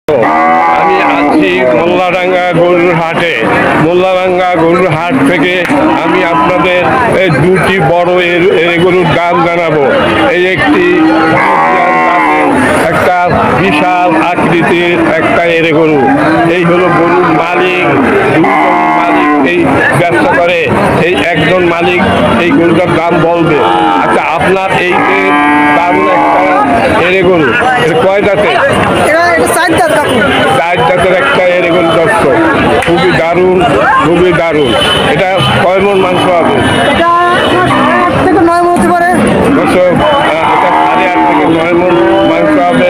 আমি আছি মোল্লাডাঙ্গা গরুর হাটে। মোল্লাডাঙ্গা গরুর হাট থেকে আমি আপনাদের দুটি বড় গরুর দাম জানাবো। এই একটি একটা বিশাল আকৃতির একটা এরে গরু। এই হলো গরুর মালিক, মালিক এই ব্যবসা করে, এই একজন মালিক এই গরুটার দাম বলবে। আচ্ছা, আপনার এই যে দারুণ একটা এরে গরু, কয় দাঁতে? চার দাঁতের একটা এরে গরু দর্শক, খুবই দারুণ, খুবই দারুণ। এটা কয় মণ মাংস হবে? দর্শক, এটা 8.5 থেকে 9 মণ মাংস হবে।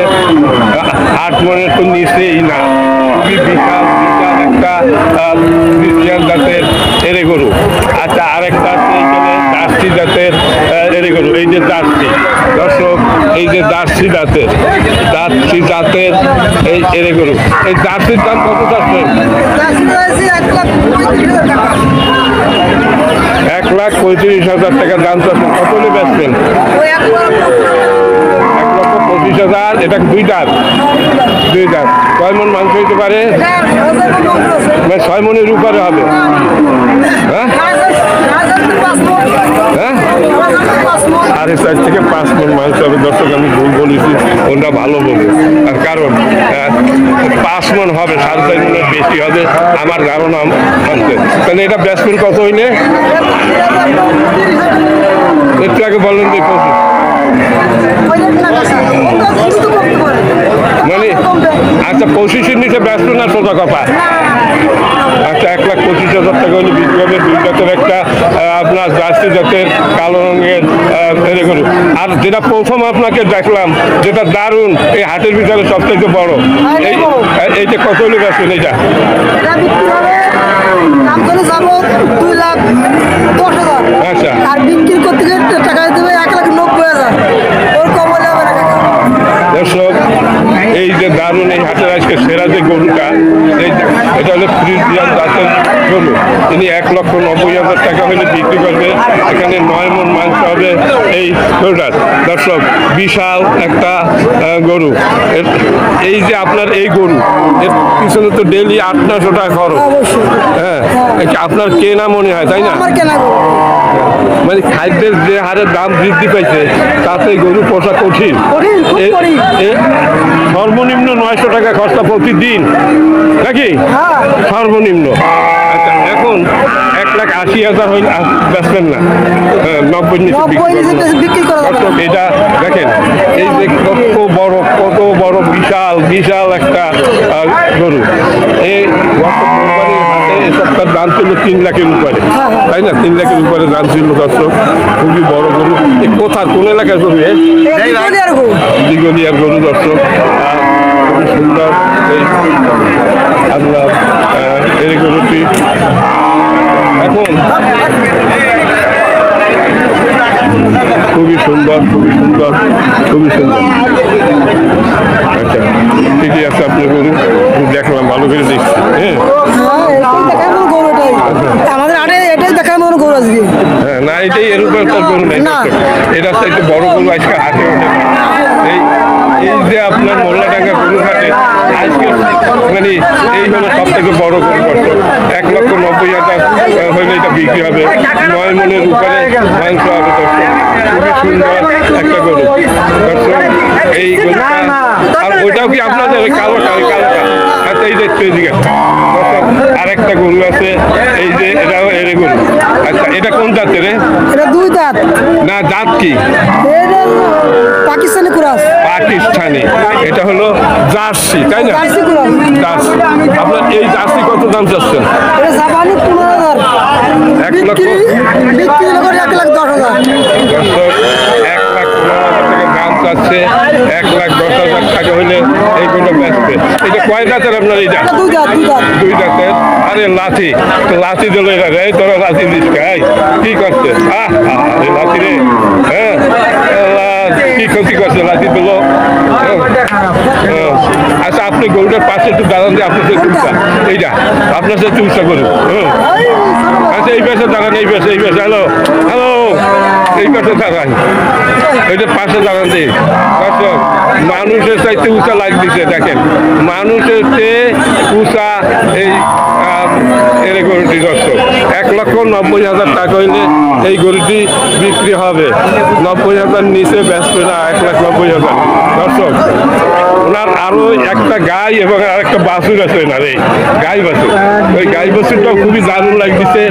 8 মণের তো নিচেই না। খুবই বিশাল বিশাল একটা ক্রিশ্চিয়ান জাতের এরে গরু। আচ্ছা, আরেকটা আছে এইখানে জার্সি জাতের এরে গরু। এই যে জার্সি দর্শক, এই যে জার্সি জাতের এই এরে গরু। এই জার্সির দাম কত যাচ্ছে? 1,35,000 টাকা দাম চাচ্ছেন। কত হলে বেচবেন? 1,25,000। এটা দুই দাঁত। কয় মণ মাংস হইতে পারে? 6 মণের উপরে হবে। হ্যাঁ, 4.5 থেকে 5 মণ মাংস হবে। দর্শক, আমি ভুল বলেছি, ওটা ভালো বলবো। আর কারণ 5 মণ হবে, 4.5 মণের বেশি হবে আমার ধারণা মানতে। তাহলে এটা বেচবেন কত হইলে? একটু আগে বললেন যে 25। মানে আচ্ছা, 25-এর নিচে ব্যস্ত না সোজা কথা? আচ্ছা, 1,25,000 টাকা হলে বিক্রি হবে। দুই জাতের একটা আপনার জার্সি জাতের কালো রঙের এরে গরু। আর যেটা প্রথম আপনাকে দেখলাম, যেটা দারুণ, এই হাটের ভিতরে সবথেকে বড়, এইটা কত হলে বেচবেন? এইটা আচ্ছা, আর বিক্রি করতে টাকা দেবে 1,90,000। দর্শক, এই যে দারুণ এই হাটের আজকে সেরা যে গরুটা, এটা হলো ফ্রিজিয়ান জাতের গরু। তিনি 1,90,000 টাকা হলে বিক্রি করবে। এখানে 9 মণ মাংস হবে এই গরুটার। দর্শক, বিশাল একটা গরু। এই যে আপনার এই গরু, এর পিছনে তো ডেইলি 800-900 টাকা খরচ। হ্যাঁ, আপনার কেনা মনে হয়, তাই না? মানে খাদ্যের যে হারে দাম বৃদ্ধি পাইছে, তাতে গরু পোষা কঠিন। সর্বনিম্ন 900 টাকা খরচা প্রতিদিন নাকি? সর্বনিম্ন। আচ্ছা, এখন 1,80,000 হইলে বেচবেন না? 90 নিচে বিক্রি করা। এটা দেখেন, এই যে কত বড় বিশাল বিশাল একটা গরু। এই সপ্তাহের দাম ছিল 3 লাখের উপরে, তাই না? 3 লাখের উপরে দাম ছিল। দর্শক, খুবই বড় গরু। কোথার কোন এলাকার গরু? দিগলিয়ার গরু। দর্শক, খুবই সুন্দর এই আপনার এই গরুটি। এখন খুবই সুন্দর, খুবই সুন্দর, খুবই সুন্দর। আচ্ছা, ঠিকই আছে, আপনি গরু দেখলাম, ভালো করে দেখছি। হ্যাঁ, আমাদের আরে এটাই দেখার মতো গরু আজকে। হ্যাঁ, না, এটাই এর উপর গরু নেই। এটা হচ্ছে একটু বড় গরু আজকে হাটে ওঠে। এই যে আপনার মোল্লাডাঙ্গা গরু হাটে আজকে মানে এই হলো সব থেকে বড় গরু। 1,90,000 হইলে এটা বিক্রি হবে। 9 মণের উপরে মাংস হবে। খুবই সুন্দর একটা গরু। এই গরুটা, আর ওইটাও কি আপনাদের কালোটা? আচ্ছা, এই দেখতে এদিকে আরেকটা গরু আছে। এই যে এটাও এরে গরু। আচ্ছা, এটা কোন জাতের? এটা 2 দাঁত। না, জাত কি? পাকিস্তানি ক্রস। পাকিস্তানি। এটা হলো জার্সি, তাই না? জার্সি। আপনার এই জার্সি কত দাম চাচ্ছেন? এটা জাপানি 15,000। 1,10,000। 1,15,000 টাকা দাম চাচ্ছে। 1,10,000 টাকা হলে এইগুলো বেচবে। এটা কয় জাতের আপনার? এইটা 2 জাতের। আরে লাঠি দিল এরা রে, তোরা লাঠি দিস খাই কি করছে? লাঠি রে। হ্যাঁ, কি ক্ষতি করছে লাঠি দিল। আচ্ছা, আপনি গরুটার পাশে একটু দাঁড়ান দিয়ে আপনার সাথে চুলটা, এইটা আপনার সাথে চুলটা করুন। আচ্ছা, এই পাশে দাঁড়ান, এই পাশে। হ্যালো, এই পাশে দাঁড়ান, এইটা পাশে দাঁড়ান দিয়ে। দর্শক, মানুষের চাইতে উঁচা লাইট দিচ্ছে। দেখেন, মানুষের 1,90,000 টাকা হইলে এই গরুটি বিক্রি হবে। 90,000 নিচে ব্যস্ত না, 1,90,000। দর্শক, ওনার আরো একটা গাই এবং আর একটা বাছুর আছে ওনার, এই গাই বাছুর। ওই গাই বাছুরটাও খুবই দারুণ লাগতেছে।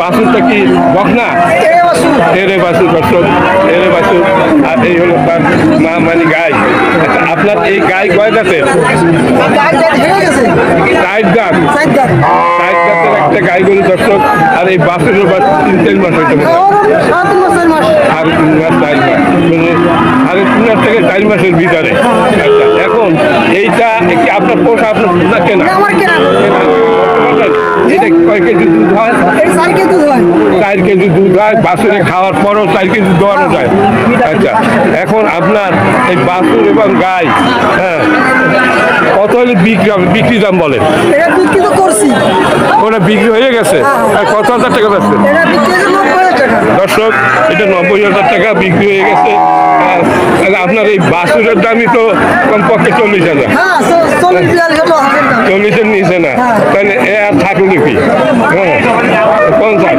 বাছুরটা কি বকনা? এরে বাছুর। দর্শক, এরে বাছুর। আর এই হলো তার মা মানে গাই। আপনার এই গাই কয় দাঁতের? 4 দাঁত। 4 দাঁতের একটা গাই গরু। দর্শক, আর এই বাছুরের 3-4 মাস হইতে পারে। আর 3 মাস 4 মাস, মানে সাড়ে 3 মাস থেকে 4 মাসের ভিতরে। আচ্ছা, এখন এইটা কি আপনার পোষা, আপনার কেনা? এটা কয় কেজি দুধ হয়? 4 কেজি দুধ হয়। বাছুরে খাওয়ার পরও 4 কেজি দোয়ানো যায়। আচ্ছা, এখন আপনার এই বাছুর এবং গাই, হ্যাঁ, কত হলে বিক্রি দাম বলেন? ওটা বিক্রি হয়ে গেছে। কত হাজার টাকা যাচ্ছে? দর্শক, এটা 90,000 টাকা বিক্রি হয়ে গেছে। আপনার এই বাছুরের দামই তো কমপক্ষে 40,000। 40-এর নিচে না, তাহলে এ আর থাকলো কি? হ্যাঁ, 50।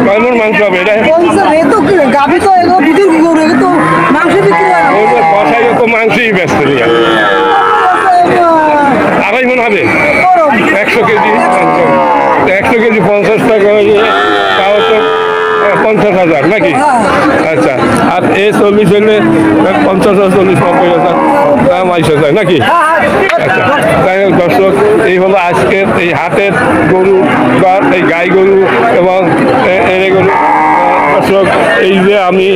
কয় মণ মাংস হবে এটা? কষাই তো মাংসই ব্যস্ত নিয়ে 2.5 মণ হবে। 100 কেজি 100 কেজি 50 টাকা হলে তাও তো 50,000 নাকি? আচ্ছা, আর এই 40 হলে 50,000, 40-90,000 দাম আইসা যায় নাকি? আচ্ছা, যাই হোক দর্শক, এই হলো আজকের এই হাটের গরু বা এই গাই গরু এবং এড়ে গরু। দর্শক, এই যে আমি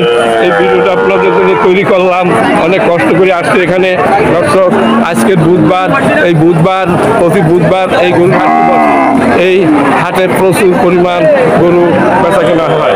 এই ভিডিওটা আপনাদের জন্য তৈরি করলাম, অনেক কষ্ট করে আসছি এখানে। দর্শক, আজকের বুধবার, এই বুধবার, প্রতি বুধবার এই গরু হাট বসে। এই হাটের প্রচুর পরিমাণ গরু বেচা কেনা হয়।